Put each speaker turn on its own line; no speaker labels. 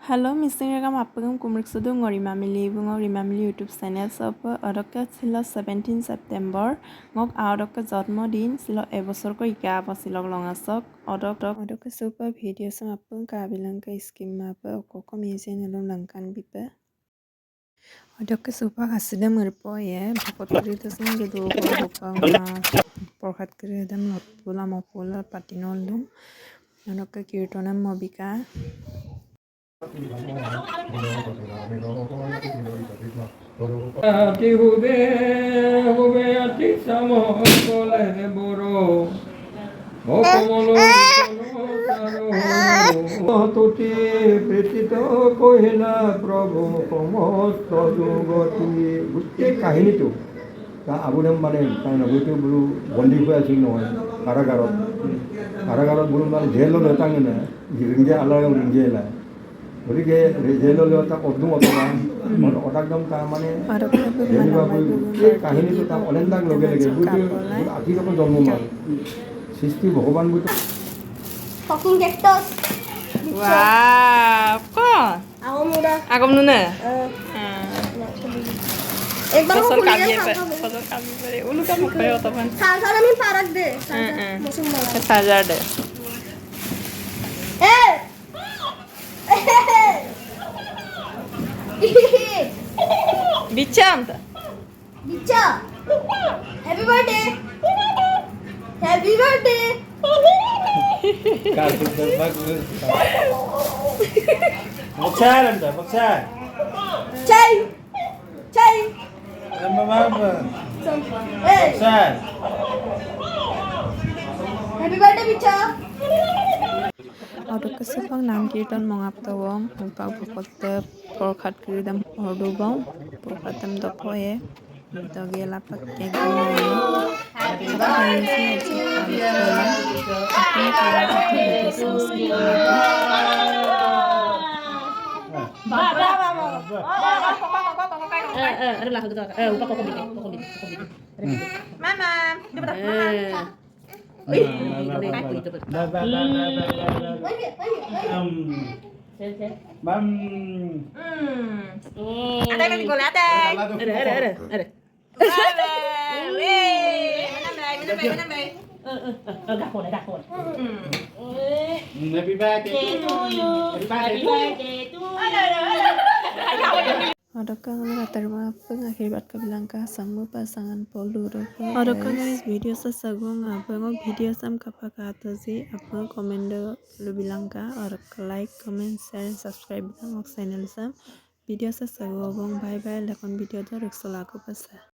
Halo, misalnya kamu apa kamu kumruk sudu ngori mamili YouTube channel sopo adokka silo 17 September ngok adokka jotmo din silo ebosor ko ika apa silo longasok adokka super video sama apa kabilang ke skim apa okoko misen elom langkan bipa adokka super hasida merpo ya bakot kerita sing gedo ko porhat kerita not pula mo pula patinol dum adokka kirtonam mobika
Ati hube ati samo kole boro okomolo তুতি প্ৰীতিত কহিলা প্ৰভু সমস্ত জগতি গোটেই কাহিনীটো আবুধাম মানে নগৰীটো বোলো বন্দী হৈ আছিল নহয় কাৰাগাৰত বোলো মানে জেললৈ তাঙে নাই ৰিংগে আলাৰ ৰিংগে এলাই গতিকে জেললৈ তাক অদুম অতাকদম তাৰমানে এই কাহিনীটো তাক অলেন্দাক লগে লগে বুইটো আঠি ৰকম জন্ম মাল সৃষ্টি ভগৱান বুইটো
Wow, kok? Aku nuna. Pasal kami beri. Ulu kamu kayo teman.
Sajar kami parak deh. Musim malam.
Sajar deh. Bicham ta.
Bicha. Happy birthday. Happy birthday.
Buksan anda, buksan.
Chay. Chay.
Mama,
Hey.
buksan.
Happy birthday Bicha.
Adokka sepang nam kirtan mongap tawong upang pokokte porkhat kiridam ordubong porkhatam dopoye doge lapak kegulayo Mama, ada yang digol ada.
Happy birthday to you. Happy birthday to you.
Adakah latar pengakhirbat kabilangka sangmu pasangan polu adakah guys video sesagong abang video sam kapaka atazi apa komendo lu bilangka adakah like comment share subscribe bilang channel sam video sesagong bye bye lakon video dorek solaku pasa